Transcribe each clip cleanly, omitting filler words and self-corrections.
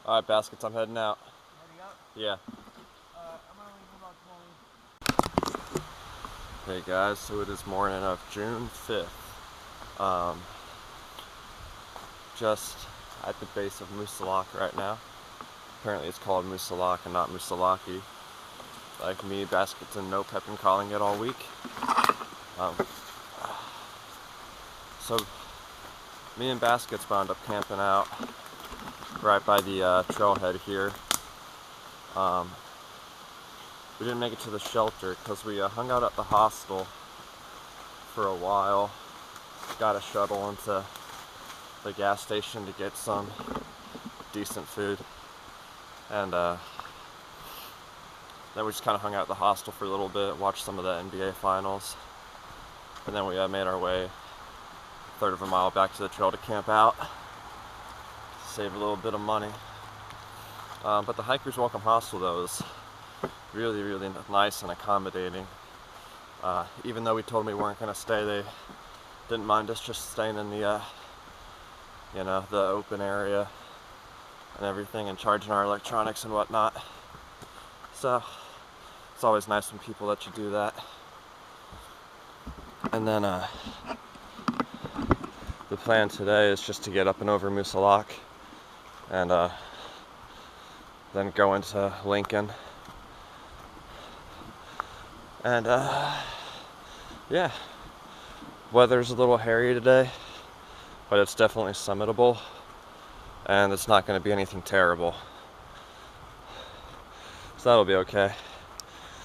Alright, Baskets, I'm heading out. Heading out? Yeah. I'm gonna leave about 20. Hey guys, so it is morning of June 5th. Just at the base of Moosilauke right now. Apparently it's called Moosilauke and not Moosilauke. Like me, Baskets, and Nope have been calling it all week. So me and Baskets wound up camping out right by the trailhead here. We didn't make it to the shelter because we hung out at the hostel for a while. Got a shuttle into the gas station to get some decent food, and then we just kind of hung out at the hostel for a little bit, watched some of the NBA finals, and then we made our way a third of a mile back to the trail to camp out, save a little bit of money. But the Hiker's Welcome Hostel though is really, really nice and accommodating. Even though we told them we weren't going to stay, they didn't mind us just staying in the the open area and everything, and charging our electronics and whatnot. So it's always nice when people let you do that. And then the plan today is just to get up and over Moosilauke and then go into Lincoln. And yeah, weather's a little hairy today, but it's definitely summitable, and it's not going to be anything terrible, so that'll be okay.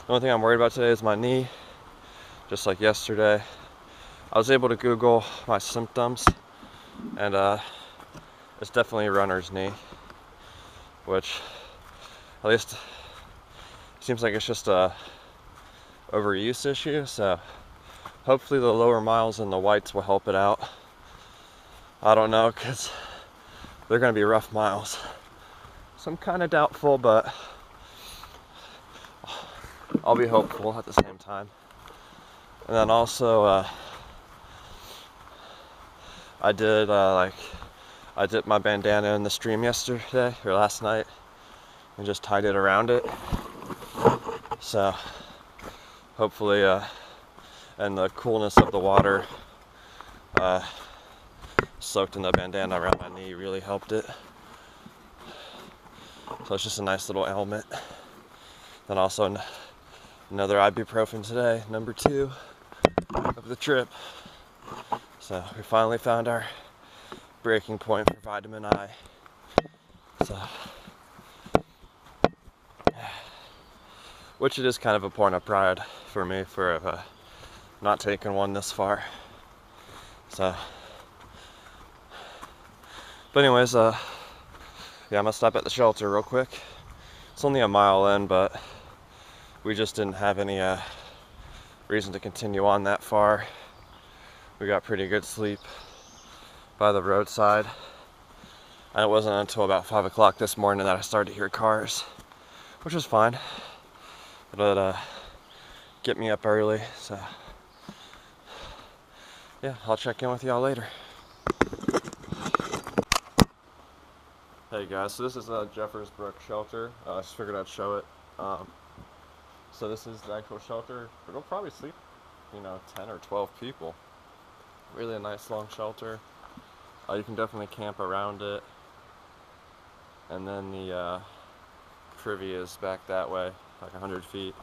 The only thing I'm worried about today is my knee. Just like yesterday, I was able to Google my symptoms, and it's definitely a runner's knee, which at least seems like it's just a overuse issue, so hopefully the lower miles and the whites will help it out. I don't know, because they're going to be rough miles, so I'm kind of doubtful, but I'll be hopeful at the same time. And then also I dipped my bandana in the stream yesterday or last night and just tied it around it, so hopefully and the coolness of the water soaked in the bandana around my knee really helped it. So it's just a nice little ailment. Then also another ibuprofen today, number 2 of the trip. So we finally found our breaking point for vitamin I. So, which it is kind of a point of pride for me for not taking one this far. So, but anyways, yeah, I'm gonna stop at the shelter real quick. It's only a mile in, but we just didn't have any reason to continue on that far. We got pretty good sleep by the roadside, and it wasn't until about 5 o'clock this morning that I started to hear cars, which was fine, but get me up early. So yeah, I'll check in with y'all later. Hey guys, so this is Jeffersbrook shelter. I just figured I'd show it. So this is the actual shelter. It'll probably sleep, 10 or 12 people. Really a nice long shelter. You can definitely camp around it. And then the privy is back that way, like 100 feet.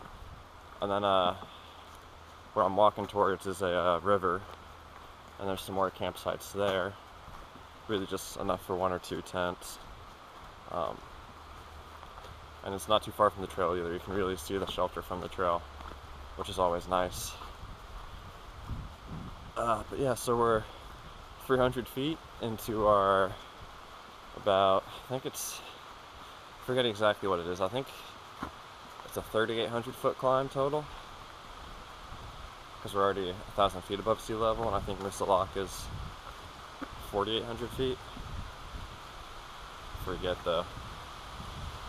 And then where I'm walking towards is a river, and there's some more campsites there. Really just enough for 1 or 2 tents. And it's not too far from the trail either. You can really see the shelter from the trail, which is always nice. But yeah, so we're 300 feet into our I forget exactly what it is. I think it's a 3,800 foot climb total, because we're already 1,000 feet above sea level, and I think Moosilauke is 4,800 feet. Forget though.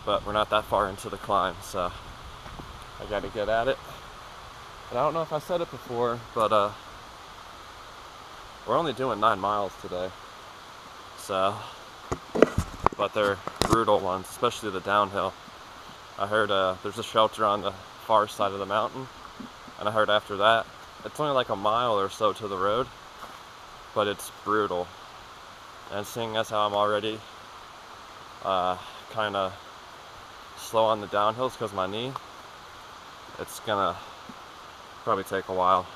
But we're not that far into the climb, so I gotta get at it. And I don't know if I said it before, but we're only doing 9 miles today. So, but they're brutal ones, especially the downhill. I heard there's a shelter on the far side of the mountain, and I heard after that, it's only like a mile or so to the road, but it's brutal. And seeing as how I'm already kind of slow on the downhills because of my knee, it's gonna probably take a while.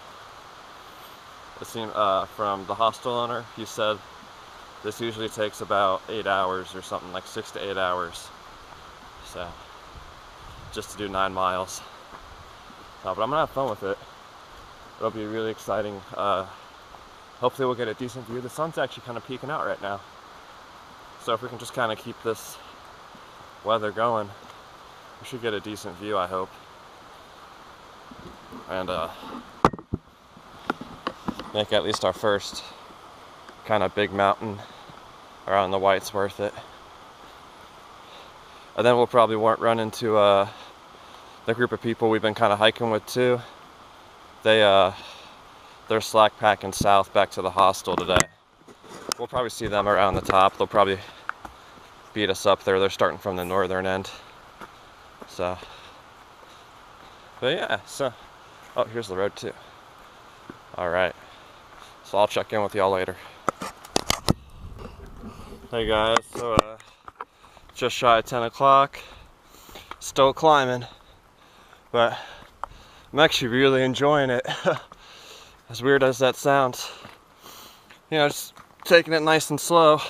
It seemed, from the hostel owner, he said this usually takes about 8 hours or something, like 6 to 8 hours. So, just to do 9 miles. But I'm gonna have fun with it. It'll be really exciting. Hopefully we'll get a decent view. The sun's actually kind of peeking out right now. So if we can just kind of keep this weather going, we should get a decent view, I hope. And make at least our first kind of big mountain around the White's worth it. And then we'll probably run into the group of people we've been kind of hiking with too. They're slack packing south back to the hostel today. We'll probably see them around the top. They'll probably beat us up there. They're starting from the northern end. So, but yeah, so, oh, here's the road too. All right, so I'll check in with y'all later. Hey guys, so just shy of 10 o'clock, still climbing, but I'm actually really enjoying it. As weird as that sounds, you know, just taking it nice and slow,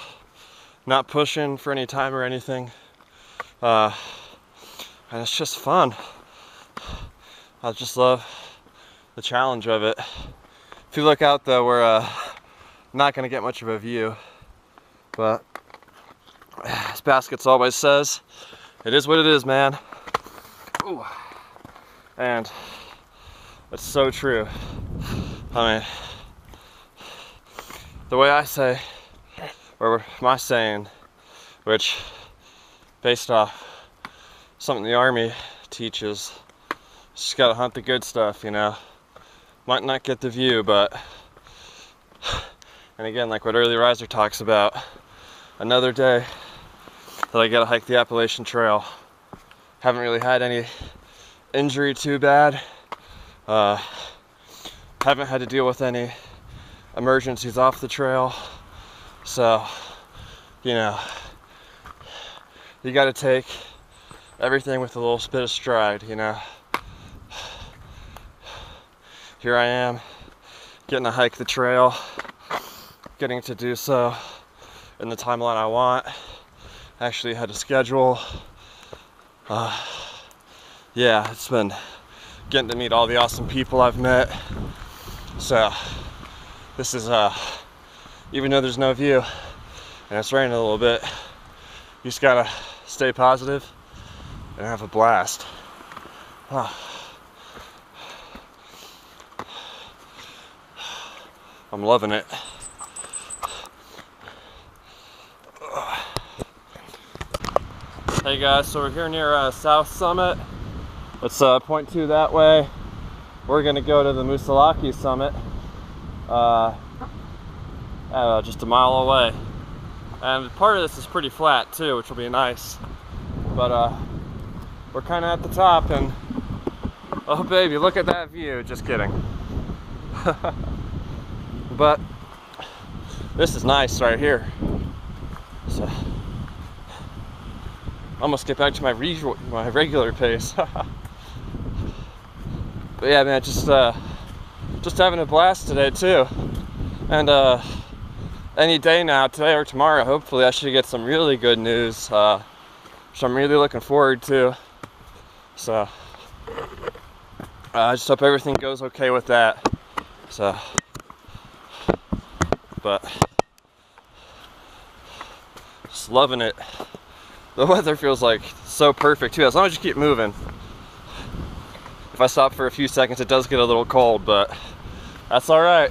not pushing for any time or anything, and it's just fun. I just love the challenge of it. If you look out though, we're not gonna get much of a view, but as Baskets always says, it is what it is, man. Ooh. And it's so true. I mean, the way I say, or my saying, which based off something the Army teaches, just gotta hunt the good stuff, you know. Might not get the view, but, and again, like what Early Riser talks about, another day that I get to hike the Appalachian Trail. Haven't really had any injury too bad. Haven't had to deal with any emergencies off the trail. So, you know, you got to take everything with a little bit of stride, you know. Here I am, getting to hike the trail, getting to do so in the timeline I want. Actually had a schedule. Yeah, it's been getting to meet all the awesome people I've met. So this is even though there's no view and it's raining a little bit, you just gotta stay positive and have a blast. I'm loving it. Hey guys, so we're here near South Summit. Let's point to that way. We're gonna go to the Moosilauke Summit, just a mile away. And part of this is pretty flat too, which will be nice. But we're kind of at the top, and oh baby, look at that view. Just kidding. But this is nice right here. So almost get back to my regular pace. But yeah, man, just having a blast today too. And any day now, today or tomorrow, hopefully I should get some really good news, which I'm really looking forward to. So I just hope everything goes okay with that. So, but just loving it. The weather feels like so perfect too, as long as you keep moving. If I stop for a few seconds, it does get a little cold, but that's all right.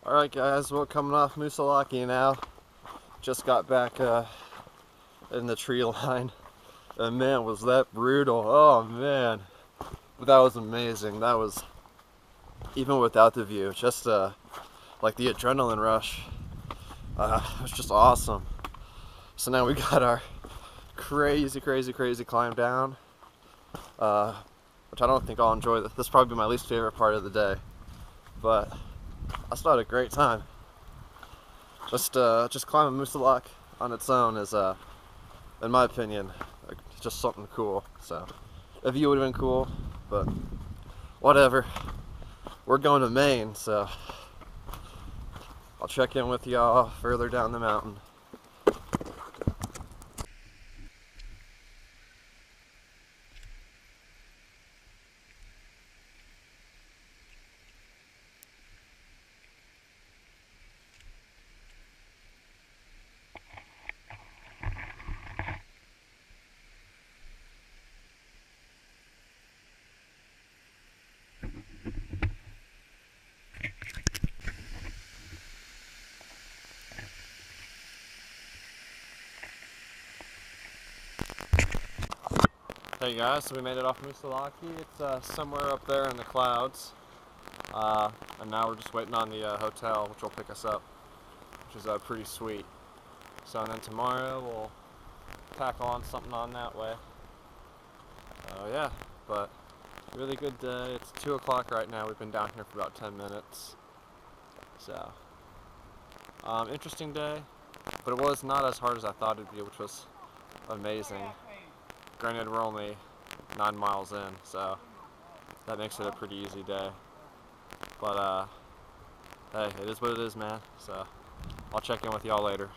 Alright guys, we're coming off Moosilauke now. Just got back in the tree line. And man, was that brutal. Oh man. But that was amazing. That was, even without the view, just like the adrenaline rush. It was just awesome. So now we got our crazy climb down. Which I don't think I'll enjoy. This is probably my least favorite part of the day. But I still had a great time. Just climbing Moosilauke on its own is, in my opinion, just something cool. So, the view would have been cool, but whatever. We're going to Maine, so I'll check in with y'all further down the mountain. Hey guys, so we made it off Moosilauke. It's somewhere up there in the clouds. And now we're just waiting on the hotel, which will pick us up, which is pretty sweet. So and then tomorrow we'll tackle on something on that way. Yeah, but really good day. It's 2 o'clock right now. We've been down here for about 10 minutes. So, interesting day, but it was not as hard as I thought it'd be, which was amazing. Granted, we're only 9 miles in, so that makes it a pretty easy day. But, hey, it is what it is, man. So, I'll check in with y'all later.